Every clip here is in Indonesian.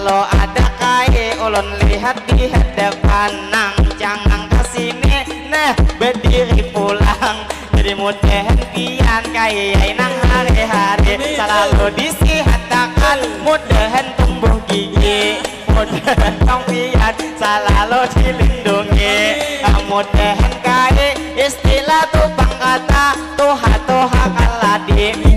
Kalau ada kai ulun lihat di hadapan, nang jangan kesini nah berdiri pulang. Jadi mudahan pian kai nang hari-hari selalu disihatakan, mudahan tumbuh gigi, mudahan tong pian selalu dilindungi, mudahan kai istilah tupang kata tuha kaladi.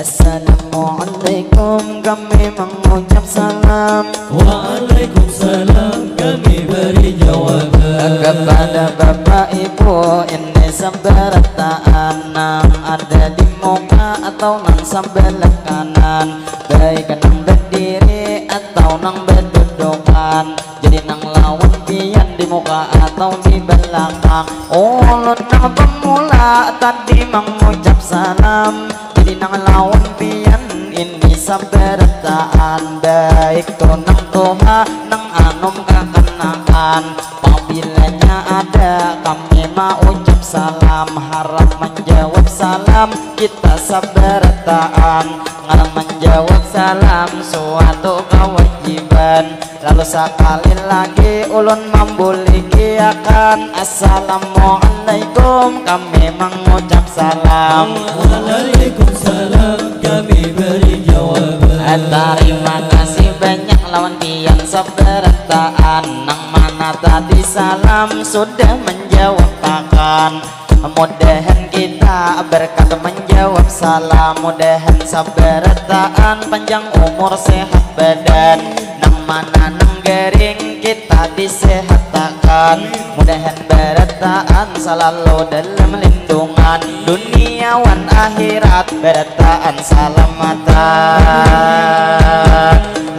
Assalamualaikum, kami mengucap salam. Waalaikumsalam, kami beri jawaban. Kepada bapak ibu ini seberataan, nang ada di muka atau nang sebelah kanan, baik nang berdiri atau nang berdudukan. Jadi nang lawan pian di muka atau di belakang. Ulun nang pemula tadi mengucap salam, jadi nang lawan pian ini sabarataan, baik nang toha nang anom kakanakan. Apabila ada kami mau ucap salam, harap menjawab salam kita sabarataan. Ngarang menjawab salam suatu kewajiban. Lalu sekali lagi ulun membulikiakan, assalamualaikum, kami mengucap salam. Waalaikumsalam, kami beri jawaban. Terima kasih banyak lawan pian seberataan, nang mana tadi salam sudah menjawab takkan. Mudahan kita berkat menjawab salam, mudahan sabarataan panjang umur sehat badan, nang mana nang garing kita disehatakan. Mudahan berataan selalu dalam lindungan dunia wan akhirat, berataan salamatan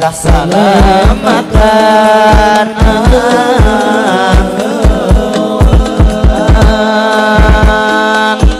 lah salamatan.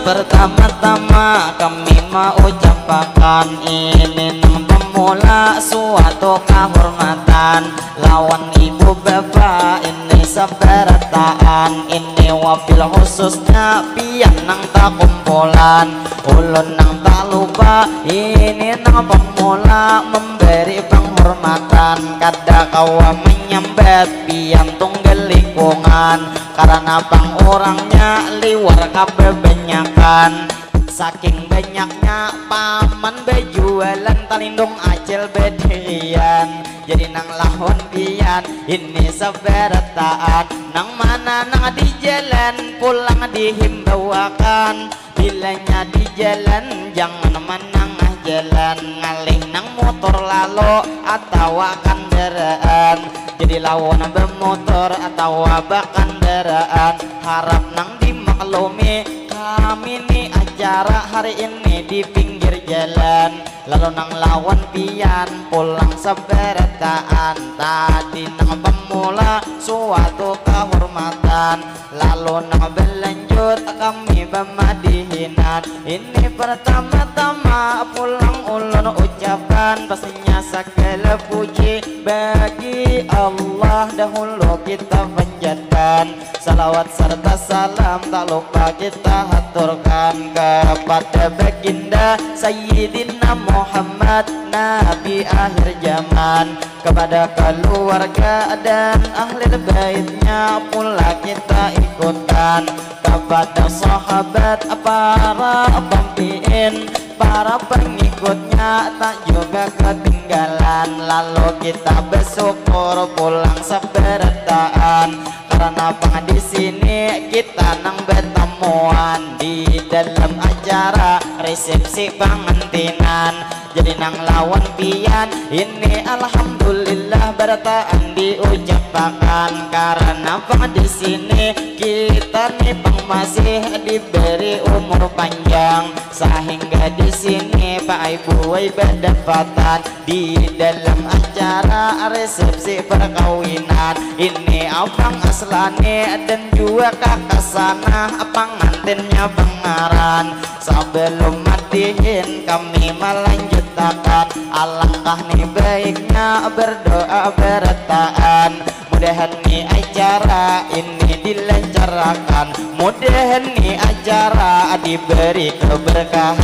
Pertama-tama kami mau ucapkan ini nang pemula suatu kehormatan. Lawan ibu bapak ini sabarataan, ini wabil khususnya pian nang tak kumpulan. Ulun nang tak lupa ini nang pemula memberi penghormatan. Kada kawa menyambat pian tunggal lingkungan, karena bang orangnya liwar kebanyakan. saking banyaknya paman bejualan talindung acil bedirian. Jadi nang lawan pian ini seberataan, nang mana nang di jalan pulang dihimbawakan. Bilanya di jalan jangan menangah jalan, ngalih nang motor lalu atau kendaraan. Jadi lawan bermotor atau kendaraan, harap nang dimaklumi kami nih acara hari ini di pinggir jalan. Lalu nang lawan pian pulang seberataan, tadi nang pemula suatu kehormatan. Lalu nang berlanjut kami bermadihinan. Ini pertama-tama pulang ulun ucapkan pastinya segala puji bagi Allah. Dahulu kita panjatkan salawat serta salam tak lupa kita haturkan kepada baginda Sayyidina Muhammad Nabi akhir zaman, kepada keluarga dan ahli baitnya pula kita ikutkan, kepada sahabat para pemimpin para pengikutnya tak juga ketinggalan. Lalu kita bersyukur pulang seberataan, karena bang di sini kita nang bertemuan di dalam acara resepsi pengantinan. Jadi nang lawan pian ini alhamdulillah berataan diucapkan, karena bang di sini kita nih bang masih diberi umur panjang, sehingga di sini Pak Ibu berdapatan di dalam acara resepsi perkawinan. Ini abang aslani dan juga kakak sana pengantinnya pengaran. Sebelum matihin kami melanjutkan, alangkah nih baiknya berdoa berataan. Mudahan nih acara ini dilancarkan, mudahan nih acara diberi keberkahan,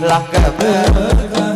lah keberkahan.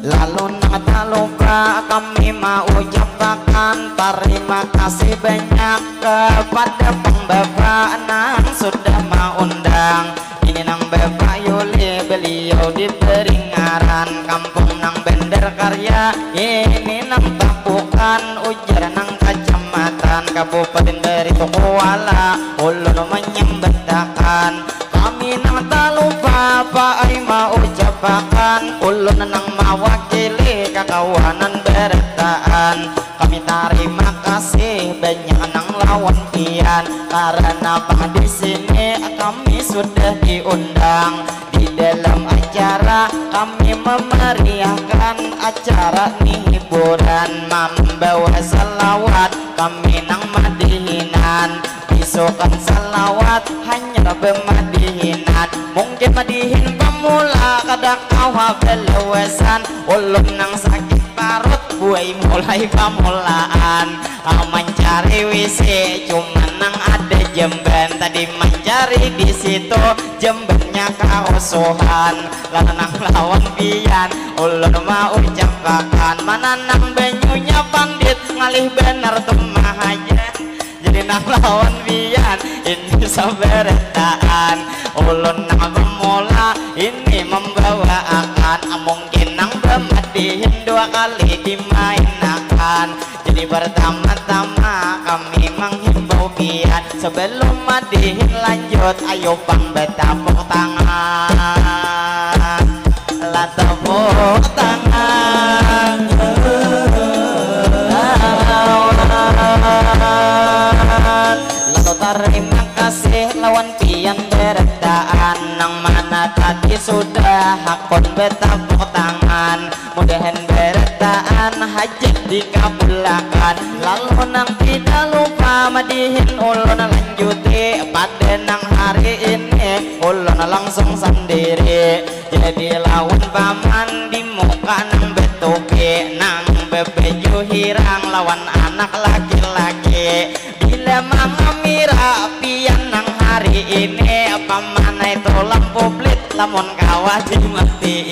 Lalu tak lupa kami mau ucapkan terima kasih banyak kepada pembawa nang sudah mengundang. Ini nang Bapak Yuli, beliau diberi ngaran kampung nang Bender Karya. Ini nang Tapukan, ujar nang Kecamatan Kabupaten Barito Kuala, ulun menyembahkan. Kami nang tak lupa Pak Ima ucapkan, ulun nang mewakili kekawanan berataan. Kami terima kasih banyak nang lawan pian, karena bang di sini kami sudah diundang di dalam acara. Kami memeriahkan acara nih hiburan, membawa salawat kami nang madihinan. Isukan salawat hanya bermadihinan, mungkin madihin pemula kadang kawa belewesan. Ulun nang sakit parut buai mulai pamulaan, mencari WC cuma nang ada jemben. Tadi mencari di situ jembennya kausuhan. Lalu nang lawan pian ulun mau ucapkan, mana nang banyunya pandit ngalih bener temah aja. Jadi nang lawan pian ini seberataan, ulun nang pemula ini membawa akan, mungkin nang bermadihin dua kali dimainkan. Jadi pertama-tama kami menghimbau pian, sebelum madihin lanjut ayo bang bertepuk tangan, lah tepuk tangan. Lalu terima kasih lawan pian berataan, nang mana tadi sudah hakun bertepuk tangan. Mudahan berataan hajat dikabulkan. Lalu nang tidak lupa madihin ulun lanjuti, pada nang hari ini ulun langsung sendiri. Jadi lawan paman di muka nang betuki, nang bebeju hirang lawan anak laki-laki. Bila mama mira pian nang hari ini, paman itu lampu blit lamun kawah dimati.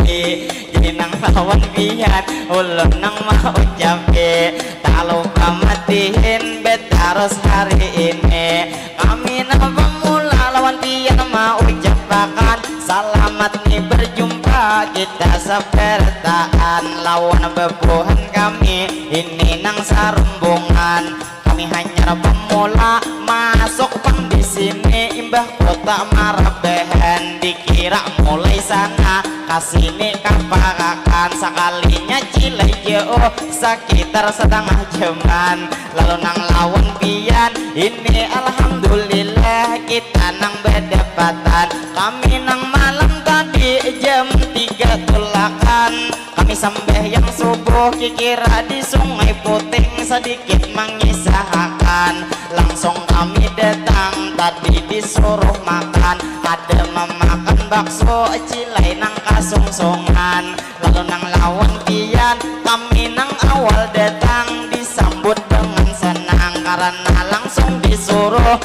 Jadi nang lawan pian ulun nang mau ucapi, tak selalu pamatihin betaros hari ini. Kami nama pemula lawan pian mau ucapakan selamat nih berjumpa kita sepertaan lawan bebuhan kami ini nang sarumbungan. Kami hanya pemula masuk pang di sini imbah kota Marabehen dikira mulai sana kasini kaparakan sekalinya Cilai jauh sekitar setengah jaman lalu nang lawan pian ini alhamdulillah kita nang berdepatan. Kami nang malam tadi jam 3 tulakan kami sampai yang subuh kikira di Sungai Puting sedikit mengisahkan langsung kami datang tadi disuruh makan ada memakan bakso Cilai nang kasungsongan lalu nang lawan pian kami nang awal datang disambut dengan senang karena langsung disuruh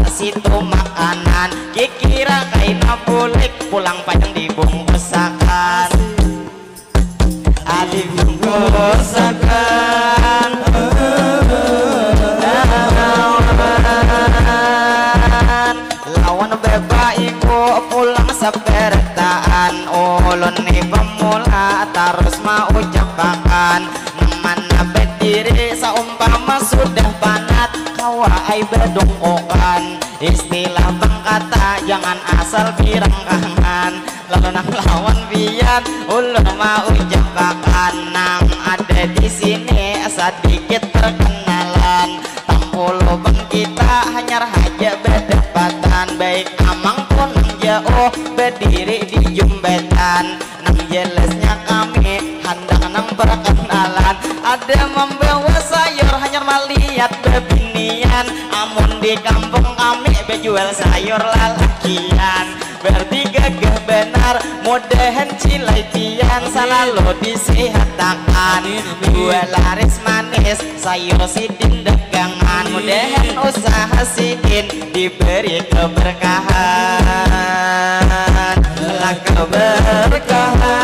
kasih tuh makanan kikira kaina bulik pulang panjang dibungkusakan dibungkusakan lawan beba ibu pulang sepertaan ulun nih pemula terus mau ucapakan mana berdiri seumpama sudah panat kawai bedongkokan istilah bangkata jangan asal birangkangan lalu nang lawan bian ulun mau ucapakan nang ada di sini sedikit perkenalan tampulu bang kita hanya haja berdepatan baik amang pun jauh berdiri di jumbetan nang jelasnya kami hendak nang perkenalan ada membawa sayur hanya melihat bebinian amun di kampung kami bejual sayur lalakian berarti gagah benar mudahan Cilai pian selalu disihatakan dua laris manis sayur sidin dagangan mudahan usaha sidin diberi keberkahan lah keberkahan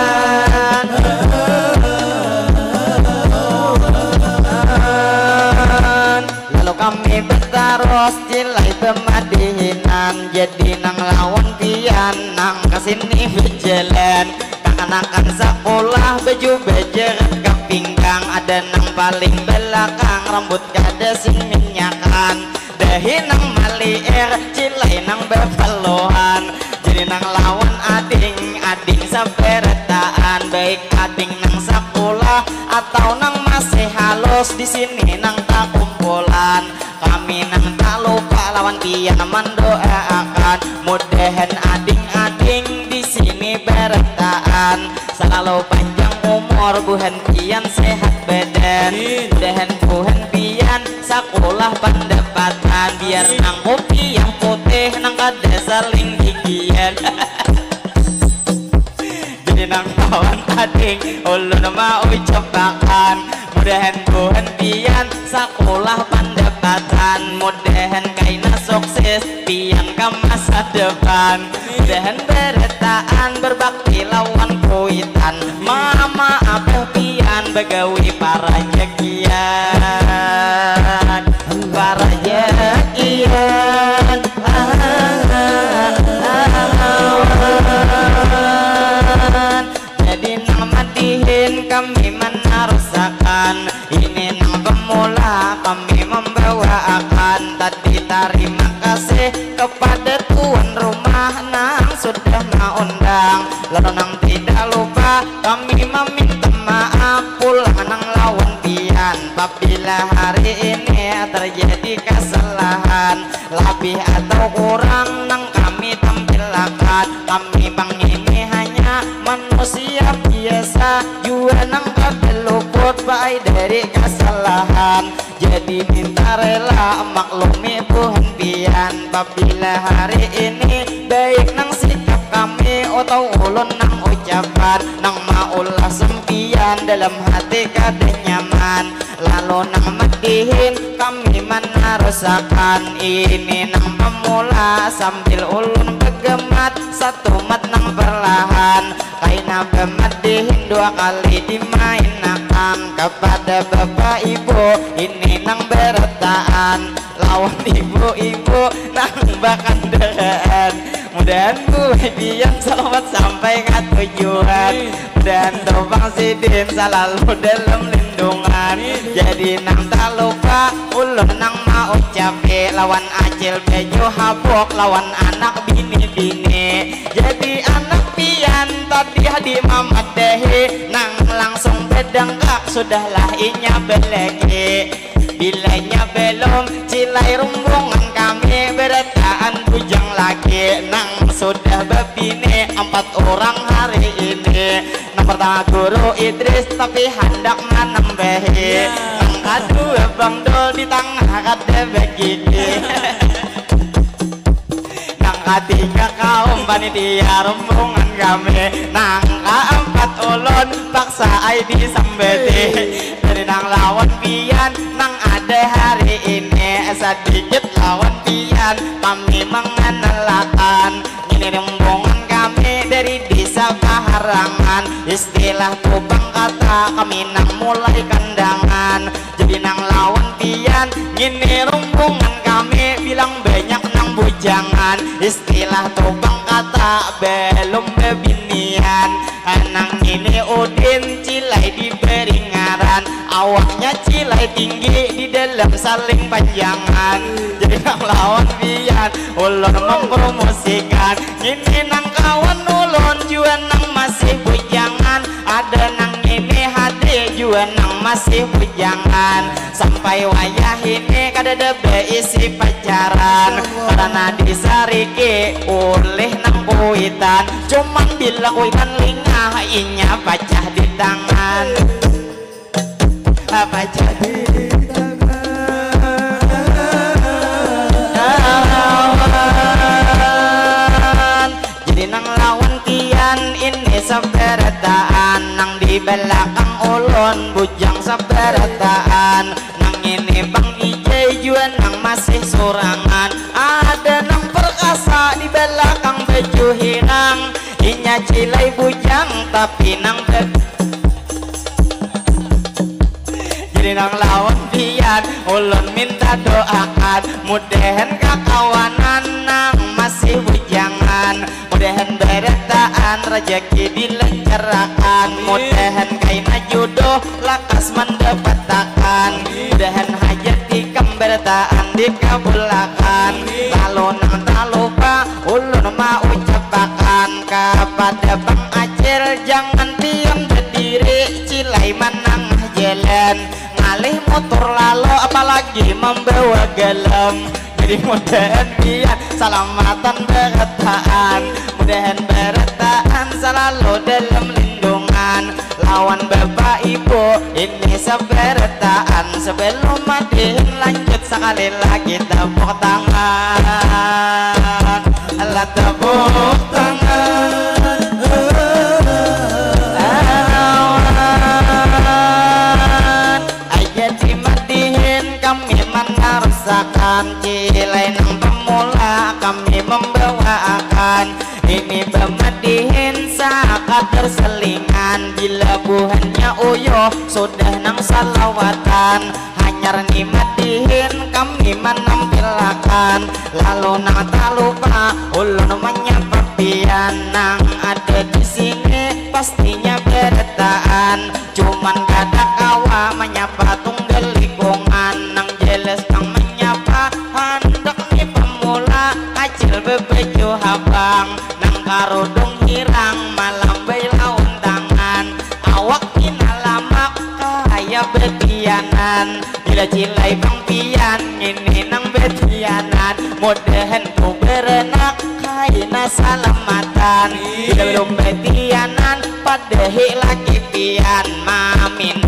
lalu kami bertaros Cilai pemadihinan jadi nang lawan pian nang kesini berjalan kanakan sekolah baju bejeret ke pinggang ada nang paling belakang rambut kada sing minyakan dahi nang maliir Cilai nang bepelohan jadi nang lawan ading seperetaan baik ading nang sekolah atau nang masih halus di sini nang tak kumpulan kami nang tak lupa lawan pian mendoakan mudahan ading-ading di sini beretaan selalu panjang umur buhan pian sehat badan mudahan buhan pian sekolah pendapatan biar nang kopi yang putih nang kada saling gigian jadi nang lawan ading ulun mau ucapakan mudahan buhan pian sekolah pendapatan mudahan kaina sukses pian ke masa depan mudahan beretaan berbakti lawan kuitan mama abah pian begawi para jakian jadi nama dihin kami menarusakan ini nang pemula kami membawa akan tadi terima kasih kepada tuan rumah nang sudah mengundang lalu nang tidak lupa kami meminta maaf pulang nang lawan pian apabila hari ini terjadi kesalahan lebih atau kurang nang kami tampilkan kami bang ini hanya manusia biasa juga nang luput baik dari kesalahan jadi minta rela maklumi Tuhan pian apabila hari ini baik nang sikap kami atau ulun nang ucapan nang maulah sempian dalam hati kada nyaman lalu nang madihin kami menarusakan ini nang pemula sambil ulun begemat satu mat nang perlahan kaina pemadihin dua kali dimainakan kepada bapak ibu ini nang beretaan lawan ibu-ibu nang bakandean. Mudahan gue biar selamat sampai ke tujuan. Dan Tobang Sidin selalu dalam lindungan. Jadi nang tak lupa ulun nang mau capek lawan acil bejo habok lawan anak bini-bini. Jadi anak pian tadi di mamat dehe nang langsung bedengkak sudahlah inya belege. Bilanya belum cilai rumbungan kami beretaan bujang lagi nang sudah bebini 4 orang hari ini. Nang pertama guru Idris tapi hendak menambahi. Nang kedua Bang Dol di tengah kade begini. Nang ketiga kaum panitia rumbungan kami. Nang keempat ulun paksa ID sambeti. Dari nang lawan pian nang ada hari ini sedikit lawan pian kami mengenalkan. Ini rombongan kami dari desa Kaharangan. Istilah Tobang kata kami nang mulai kandangan. Jadi nang lawan pian ini rombongan kami bilang banyak nang bujangan. Istilah Tobang kata belum bebinian. Nang ini Udin cilai diberi ngaran. Awaknya cilai tinggi di dalam saling panjangan. Jadi nang lawan pian ulun mempromosikan. Ini nang kawan ulun juga nang masih bujangan. Ada nang ini hati juga nang masih bujangan. Sampai wayah ini kadada beisi pacaran. Karena disariki oleh nang kuitan. Cuman bila kuitan lingah inya pecah di tangan. Pecah di tangan. Jadi nang lawan tian ini sabarataan. Nang di belakang ulun bujang sabarataan. Nang ini Bang Ijay juga nang masih sorangan. Ada nang perkasa di belakang baju hirang. Inya cilai bujang tapi nang jadi nang lawan pian ulun minta doakan. Mudahan kakawanan nang masih bujangan. Mudahan beretaan rezeki dilancarkan. Mudahan kaina jodoh lakas mendapatakan. Mudahan hajat tikam beretaan dikabulakan. Lalu nang tak lupa ulun mau ucapakan kepada Bang Acil jangan diam berdiri cilai manang jalan. Ngalih motor lalu apalagi membawa galam. Jadi mudahan biar selamatan beretaan. Mudahan beretaan selalu dalam lindungan. Lawan bapak ibu ini seberetaan. Sebelum madihin lanjut sekali lagi tepuk tangan. Allah tepuk tangan. Kami menarasakan cilai nang pemula kami membawakan. Ini pemedihin sakadar selingan. Bila buhannya uyo sudah nang salawatan. Hanyar ni madihin kami menampilkan. Lalu nang tak lupa ulun menyapa pian. Nang ada di sini pastinya beretaan. Cuman kada kawa menyapa tunggal lingkungan. Nang jelas nang menyapa hendak ni pemula acil bebejo habang. Nang karudung hirang malam lawan tangan. Awak kinalamak kaya betianan. Bila cilai Bang pian ini nang betianan. Mudahan ku berenak kaina salamatan. Bila belum betianan padehi lagi pian. Mamin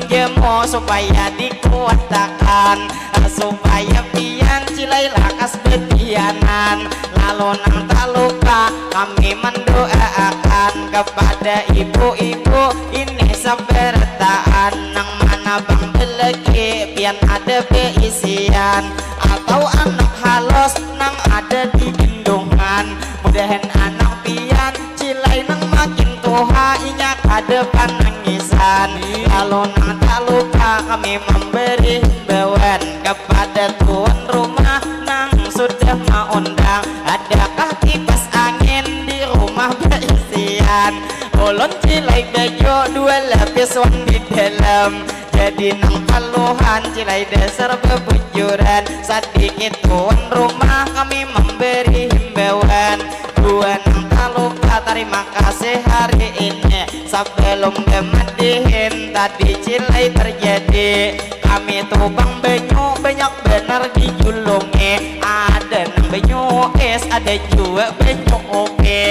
jemo supaya dikuatakan. Supaya pian cilai lakas betianan. Lalu nang tak lupa kami mendoakan kepada ibu-ibu ini sabertaan. Nang mana Bang belegi pian ada beisian. Atau anak halos nang ada di gendongan. Mudahan anak pian cilai nang makin tuha inya kada panangisan. kebulan. Lalu nang tak lupa kami memberi himbauan kepada tuan rumah nang sudah mengundang. Adakah kipas angin di rumah berisian? Ulun cilai baju dua lapis wan di dalam. Jadi nang paluhan cilai dasar bebujuran. Sedikit tuan rumah kami memberi himbauan. Dua nang tak lupa terima kasih hari ini. Sebelum demadihin tadi cilai terjadi. Kami tubang banyu banyak benar dijulungi. Ada nang banyu es ada juga banyu oke.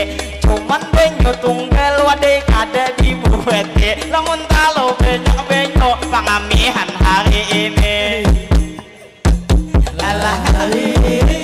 Cuman banyu tunggal wadai kada dibuat. Lamun talo banyak banyu pangamihan hari ini. Lalah hari ini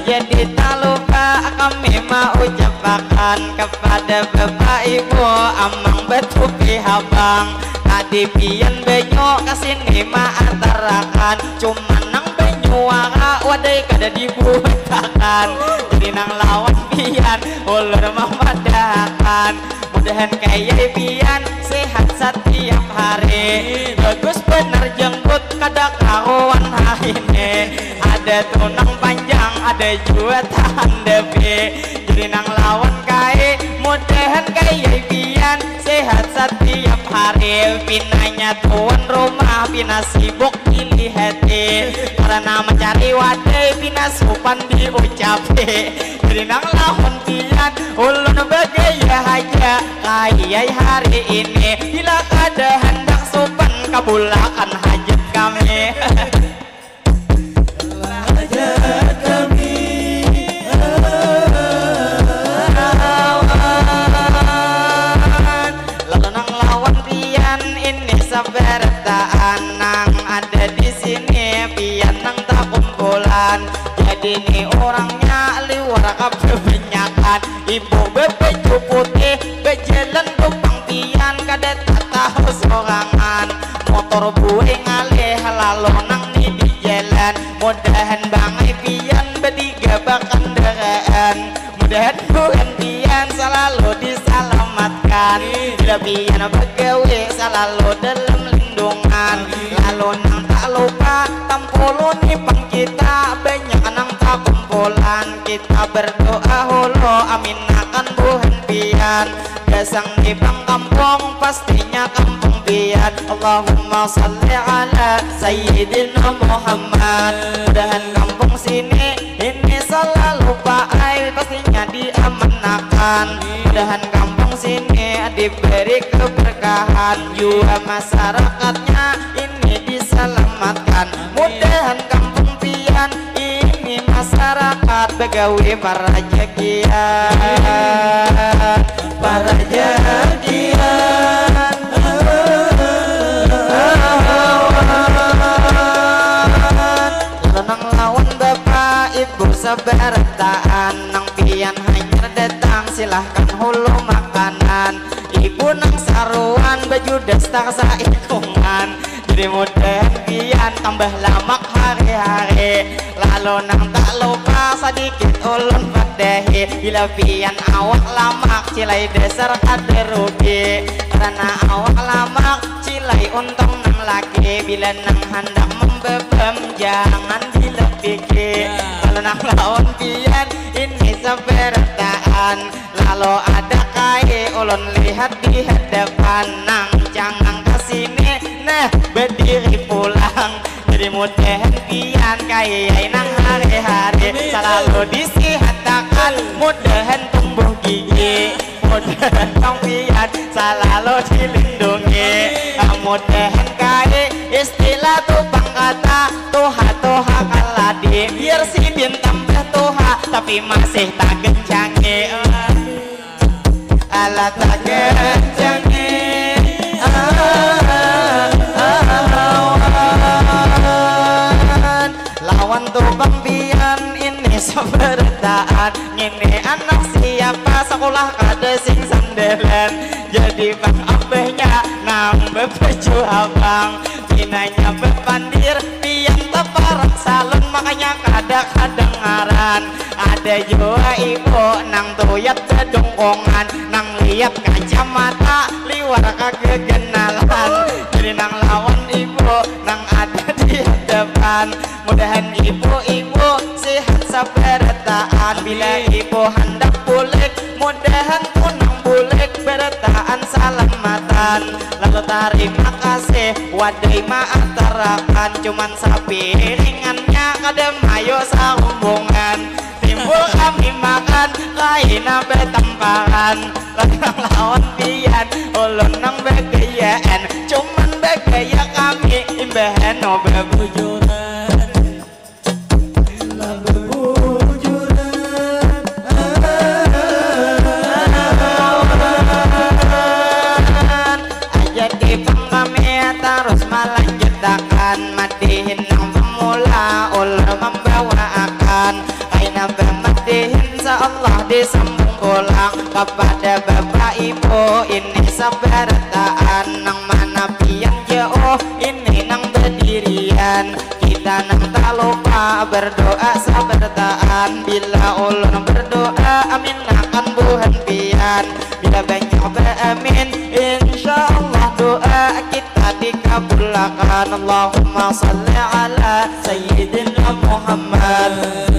ya jadi tak lupa kami mau ucapkan kepada bapak ibu amang betupi habang. Tadi pian banyu kesini ma antarakan. Cuman nang banyu waka wadai kada dibuatakan. Jadi nang lawan pian ulur memadakan. Mudahan kaya pian sehat setiap hari. Bagus bener jenggut kada karuan hari ini. Ada tunang panjang ada juga tahan depi. Jadi nang lawan kaya mudahan kaya pian sehat setiap hari. Pinanya tuan rumah pina sibuk pilih hati. Karena mencari wadai pina sopan diucapi. Jadi nang lawan pian ulun bagaya aja kaya hari ini. Bila kada hendak sopan kabulakan hajat kami. Hajat kami lalu nang lawan pian ini sabartaan nang ada di sini pian nang tak kumpulan. Jadi ni orangnya liwar kebanyakan. Ibu bebeju putih bejalan kupang pian kada tak tahu sorangan. Motor buih ngalih lalu nang ni di jalan. Mudahan bangai pian bertiga berkendaraan. Mudahan bukan pian selalu diselamatkan. Bila pian begawe selalu dalam lindungan. Lalu nang tak lupa tampulun ipang kita banyak nang tak kumpulan. Kita berdoa holo amin akan buhan pian. Dasang ipang kampung pastinya kampung pian. Allahumma salli ala Sayyidina Muhammad. Mudahan kampung sini ini selalu pakai pastinya diamankan. Mudahan kampung sini diberi keberkahan. Juga masyarakatnya ini diselamatkan. Mudahan kampung pian ini masyarakat begawi para jagian. Para jagian nang lawan bapak ibu sabartaan. Nang pian hanyar datang silahkan hulu makanan. Ibu nang saruan baju dasar saikungan. Jadi mudahan pian tambah lamak hari-hari. Lalu nang tak lupa sedikit ulun padahi. Bila pian awak lamak cilai dasar kada rugi. Karena awak lamak cilai untung nang laki. Bila nang hendak membebam jangan dilebiki. Kalau nang lawan pian ini sabartaan. Lalu ada kai ulun lihat di hadapan. Nang jangan kesini nah berdiri pulang. Jadi mudahan pian kaya nang hari-hari selalu disihatakan. Mudahan tumbuh gigi. Mudahan kang pian selalu dilindungi. Mudahan kaya istilah tupang kata tuha-tuha kaladi. Biar si bin tambah tuha tapi masih tak gencangi. Ala tak gencangi. Lawan tupang pian ini sabartaan. Ini anak siapa sekolah kada sing sandelan. Jadi bang abahnya nambah baju abang. Pinanya bepandir pian teparak salon makanya kada ada kedengaran. Ada juga ibu nang tuyat kedongkongan, nang lihat kacamata liwar kegenalan. Jadi nang lawan ibu nang ada di depan. Mudahan ibu-ibu sehat sabartaan. Bila ibu hendak pulik, mudahan tunang bulik bertaan salamatan. Lalu terima kasih wadai maatarakan. Cuman sapi ringannya kadem ayo sahubungan. Timbul kami makan kaina betamparan. Lanang lawan pian ulun nang begayaan. Cuman begaya kami imbahan no bebujuran. Terus melanjutkan madihin nang pemula ulur membawa akan kaina bermadihin seolah disambung ulang kepada bapak ibu ini sabarataan nang mana pian jauh ini nang berdirian kita nang tak lupa berdoa sabarataan bila ulur berdoa amin akan buhan pian bila banyak beramin insyaallah doa kita dikabulkan. Allahumma salli ala Sayyidina Muhammad.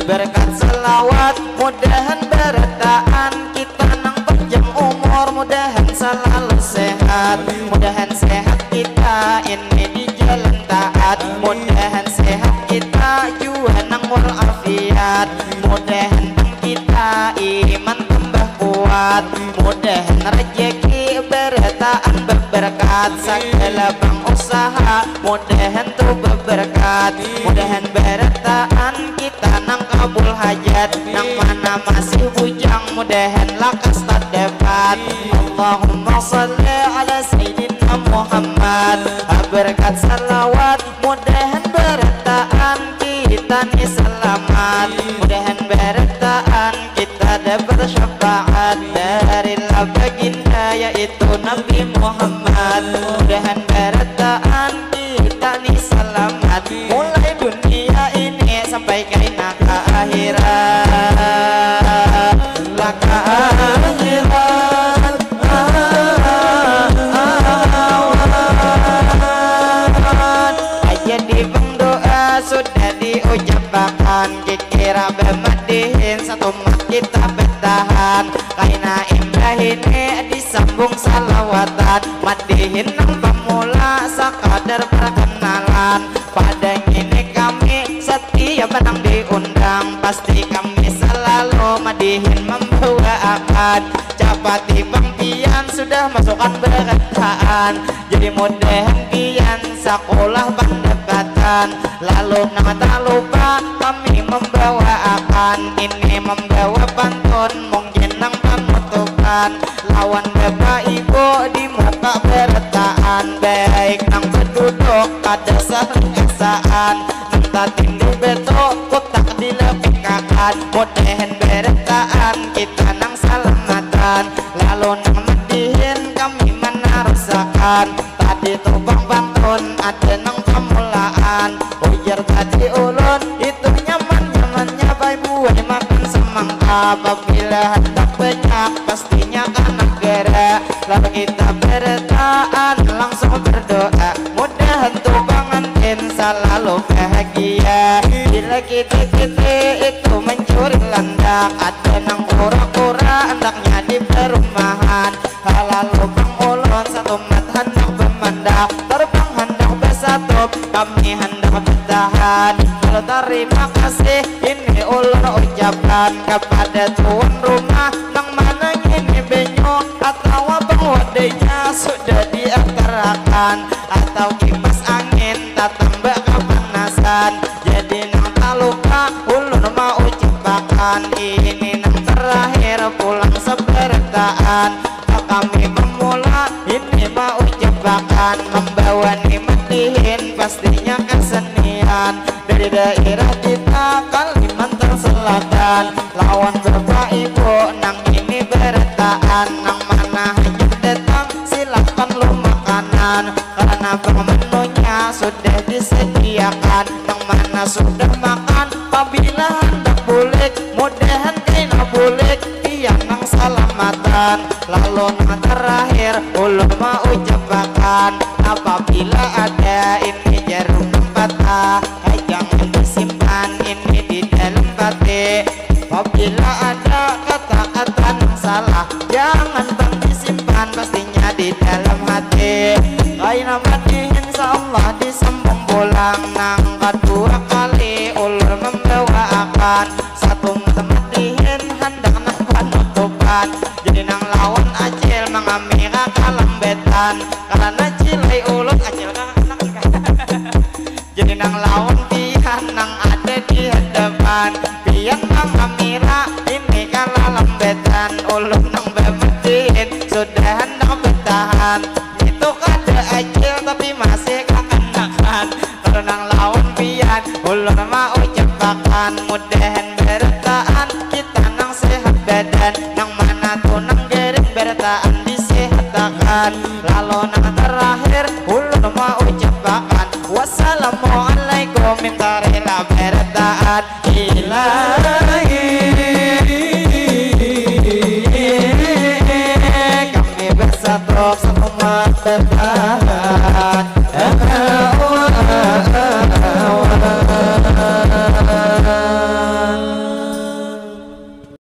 Berkat selawat mudahan berataan kita nang panjang umur, mudahan selalu sehat, mudahan sehat kita ini di jalan taat, mudahan sehat kita juga nang walafiat, mudahan kita iman tambah kuat, mudahan rezeki berataan berkat segala bang usaha mudahan tuh berkat mudahan berataan kita nang kabul hajat nang mana masih bujang mudahan lakas tak dapat. Allahumma salli ala Sayyidina Muhammad. Berkat salawat mudahan berataan kita nih selamat, mudahan berataan kita dapat syafaat dari baginda yaitu Nabi Muhammad. Mudahan berataan kita nih selamat mulai dunia ini sampai kaina ke akhirat. Laka akhirat aja di doa sudah diucapkan kira bermadihin satu mat kita bertahan kaina indah ini disambung salawatan madihin nang pemula sekadar perkenalan pada ini kami setiap menang diundang pasti kami selalu madihin membawa akan capati bang pian sudah masukkan berataan jadi mudahan pian sekolah pendekatan lalu nama tak lupa kami membawa akan ini membawa pantun mungkin nang penutupan lawan bapak ibu di muka berataan baik nang berduduk pada sering kesaan nang tindu betok kotak dilepikakan mudahan berataan kita nang salamatan lalu nang madihin kami menarusakan tadi tubang pantun ada nang pemulaan ujar tadi ulun itu nyaman-nyamannya bayi buah makan semangka apabila hendak banyak pastinya kan negara lalu kita berataan langsung berdoa mudahan tuh pengantin selalu bahagia bila kita itu mencuri landak ada nang kura-kura hendaknya di perumahan lalu bang ulun satu mat hendak bermandak terbang hendak bersatu kami hendak bertahan lalu terima kasih ini ulun ucapkan kepada tuan rumah nang mana ini benyo atau bang wadainya sudah diakarakan atau kipas angin tak tambah kepanasan jadi nang tak lupa ulun mau ucapkan ini nang terakhir pulang seberataan kami memula ini mau ucapkan membawa nikmatihin pastinya kesenian dari daerah kita Kalimantan Selatan lawan bapak ibu nang ini berataan nang mana hanya datang silakan lu makanan karena menunya sudah disediakan nang mana sudah makan apabila salah, jangan disimpan ini di dalam hati. Apabila ada kata-kata yang salah, jangan bang disimpan, pastinya di dalam hati. Kaina mati insyaallah disambung pulang, nang kedua kali ulur membawakan satu matihin hendak nang penutupan. Jadi nang lawan acil mengamira kalambetan, karena cilai ulut acil anak. Jadi nang lawan pian nang ada di hadapan, pian mengamira ini kalambetan, ulut nang bebetin sudah hendak bertahan. Itu kada acil tapi masih kakan-kakan, kalau nang lawan pian ulur mau jebakan. Mudahan bertaan kita nang sehat badan, nang mana tuh nang gering bertaan disehatakan. Lalu nang terakhir ulur mau jebakan, wassalamualaikum minta rela bertaan. Ilahi kami bersatu satu mata